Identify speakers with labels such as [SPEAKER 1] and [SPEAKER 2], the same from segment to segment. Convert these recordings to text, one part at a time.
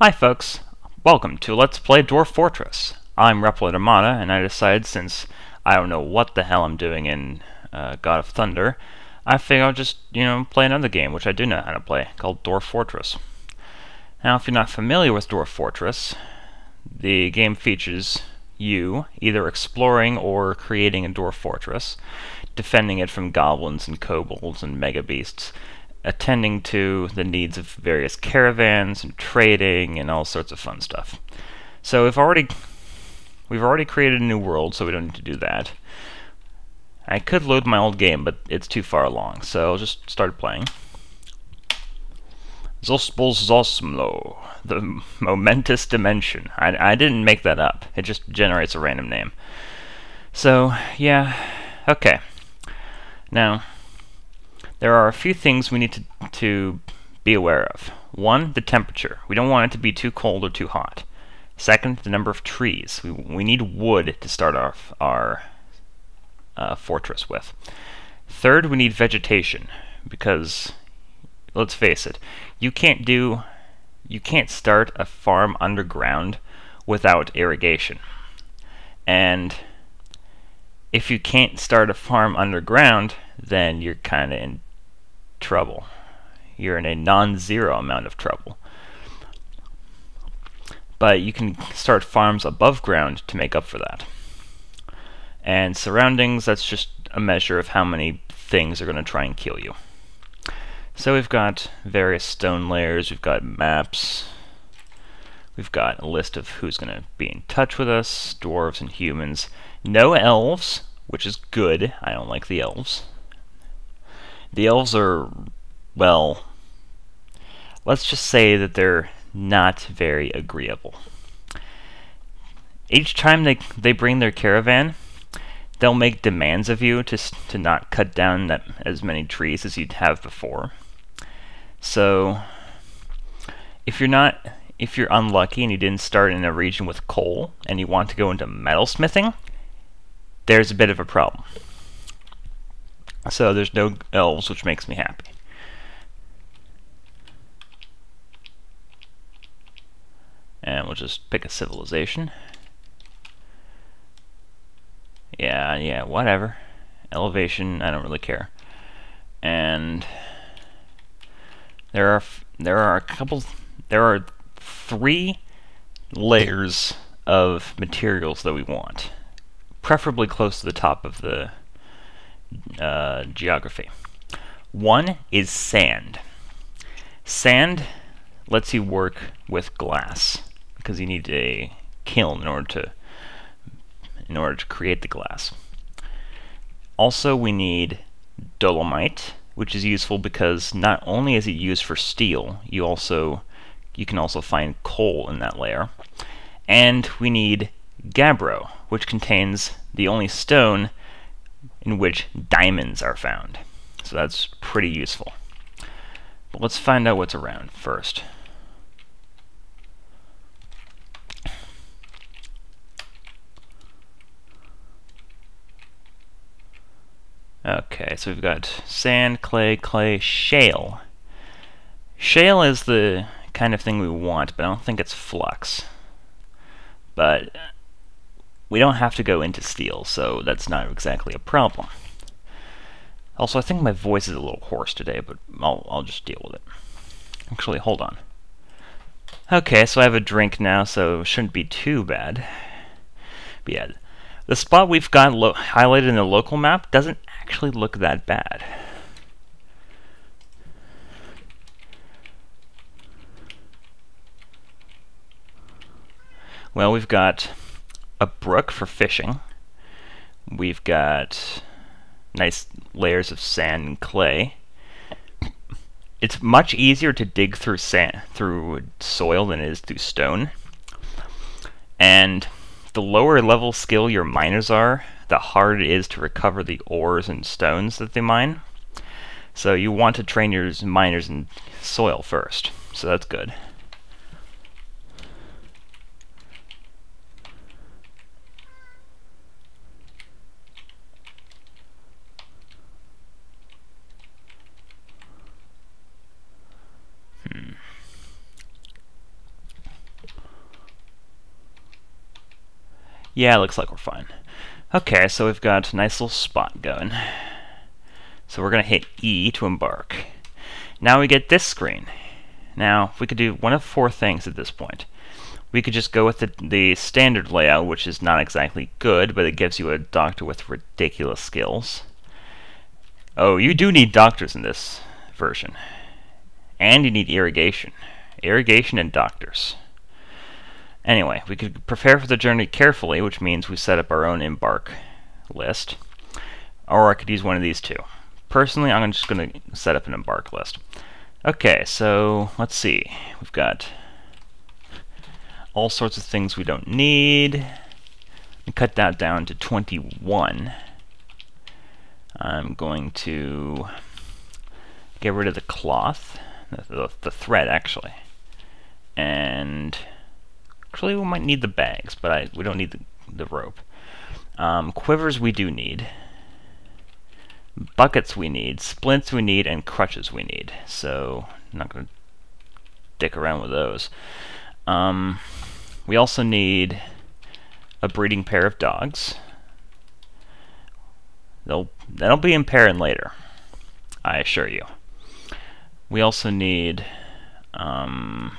[SPEAKER 1] Hi folks, welcome to Let's Play Dwarf Fortress. I'm Replit Armada, and I decided since I don't know what the hell I'm doing in God of Thunder, I figured I'll just, play another game, which I do know how to play, called Dwarf Fortress. Now, if you're not familiar with Dwarf Fortress, the game features you either exploring or creating a dwarf fortress, defending it from goblins and kobolds and mega beasts, attending to the needs of various caravans and trading and all sorts of fun stuff. So we've already created a new world, so we don't need to do that. I could load my old game, but it's too far along, so I'll just start playing. Zosmlo, the momentous dimension. I didn't make that up. It just generates a random name. So, yeah, okay. Now, there are a few things we need to be aware of. One, the temperature. We don't want it to be too cold or too hot. Second, the number of trees. We need wood to start off our fortress with. Third, we need vegetation, because, let's face it, you can't start a farm underground without irrigation. And if you can't start a farm underground, then you're kind of in trouble. You're in a non-zero amount of trouble. But you can start farms above ground to make up for that. And surroundings, that's just a measure of how many things are going to try and kill you. So we've got various stone layers, we've got maps, we've got a list of who's going to be in touch with us, dwarves and humans. No elves, which is good. I don't like the elves. The elves are, well, let's just say that they're not very agreeable. Each time they bring their caravan, they'll make demands of you to not cut down as many trees as you'd have before. So, if you're unlucky and you didn't start in a region with coal and you want to go into metalsmithing, there's a bit of a problem. So there's no elves, which makes me happy. And we'll just pick a civilization. Yeah, whatever. Elevation, I don't really care. And there are 3 layers of materials that we want, preferably close to the top of the geography. One is sand. Sand lets you work with glass because you need a kiln in order to create the glass. Also, we need dolomite, which is useful because not only is it used for steel, you can also find coal in that layer. And we need gabbro, which contains the only stone in which diamonds are found. So that's pretty useful. But let's find out what's around first. Okay, so we've got sand, clay, shale. Shale is the kind of thing we want, but I don't think it's flux. But we don't have to go into steel, so that's not exactly a problem. Also, I think my voice is a little hoarse today, but I'll just deal with it. Actually, hold on. Okay, so I have a drink now, so it shouldn't be too bad. But yeah, the spot we've got highlighted in the local map doesn't actually look that bad. Well, we've got a brook for fishing. We've got nice layers of sand and clay. It's much easier to dig through soil than it is through stone. And the lower level skill your miners are, the harder it is to recover the ores and stones that they mine. So you want to train your miners in soil first. So that's good. Yeah, looks like we're fine. Okay, so we've got a nice little spot going. So we're going to hit E to embark. Now we get this screen. Now, we could do one of four things at this point. We could just go with the standard layout, which is not exactly good, but it gives you a doctor with ridiculous skills. Oh, you do need doctors in this version. And you need irrigation. Irrigation and doctors. Anyway, we could prepare for the journey carefully, which means we set up our own embark list. Or I could use one of these two. Personally, I'm just going to set up an embark list. Okay, so let's see. We've got all sorts of things we don't need. And cut that down to 21. I'm going to get rid of the cloth, the thread actually, and actually we might need the bags, but we don't need the rope. Quivers we do need, buckets we need, splints we need, and crutches we need. So I'm not going to dick around with those. We also need a breeding pair of dogs. That'll be impairing later, I assure you. We also need the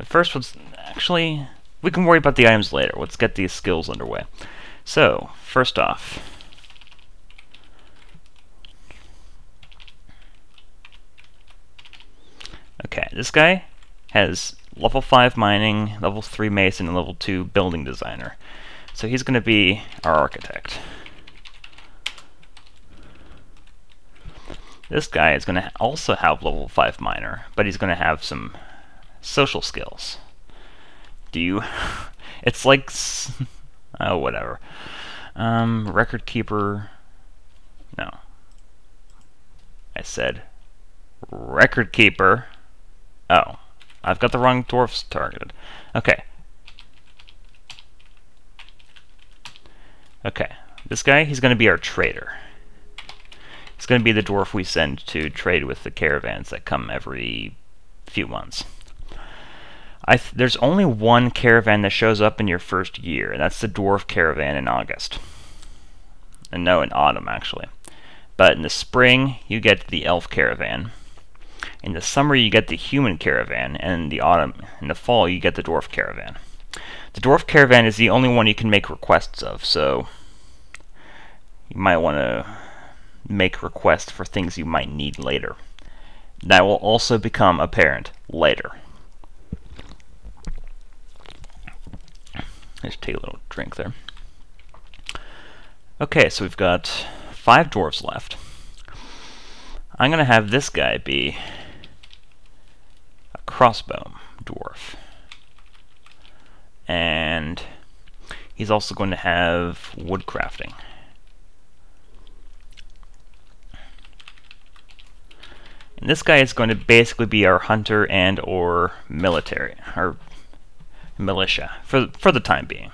[SPEAKER 1] first one's actually, we can worry about the items later. Let's get these skills underway. So first off, okay, this guy has level 5 mining, level 3 mason, and level 2 building designer. So he's going to be our architect. This guy is going to also have level 5 miner, but he's going to have some social skills. It's like, oh, whatever. Record keeper, no. I said record keeper. Oh, I've got the wrong dwarfs targeted. Okay. Okay, this guy, he's going to be our trader. He's going to be the dwarf we send to trade with the caravans that come every few months. There's only one caravan that shows up in your first year, and that's the dwarf caravan in August. And no, in autumn, actually. But in the spring, you get the elf caravan. In the summer, you get the human caravan, and in the fall, you get the dwarf caravan. The dwarf caravan is the only one you can make requests of, so you might want to make requests for things you might need later. That will also become apparent later. Just take a little drink there. Okay, so we've got 5 dwarves left. I'm going to have this guy be a crossbow dwarf. And he's also going to have wood crafting. And this guy is going to basically be our hunter and or military, or militia, for the time being.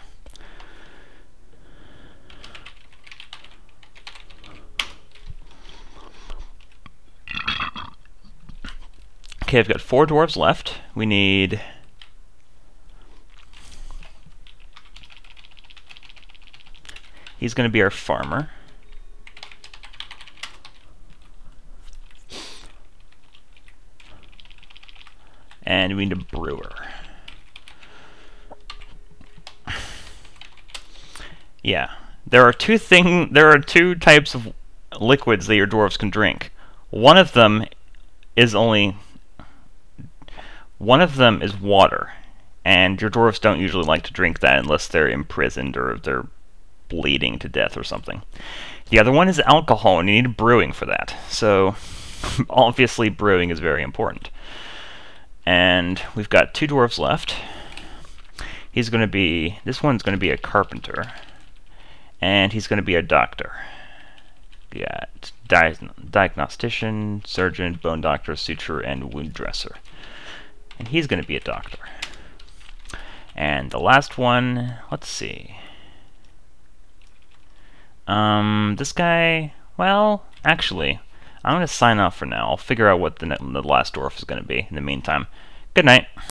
[SPEAKER 1] Okay, I've got 4 dwarves left. We need he's going to be our farmer. And we need a brewer. Yeah, there are two types of liquids that your dwarves can drink. One of them is water, and your dwarves don't usually like to drink that unless they're imprisoned or they're bleeding to death or something. The other one is alcohol, and you need brewing for that. So obviously brewing is very important. And we've got 2 dwarves left. This one's going to be a carpenter, and he's going to be a doctor. Yeah, diagnostician, surgeon, bone doctor, suturer, and wound dresser. And he's going to be a doctor. And the last one, let's see. This guy, well, actually, I'm going to sign off for now. I'll figure out what the last dwarf is going to be in the meantime. Good night.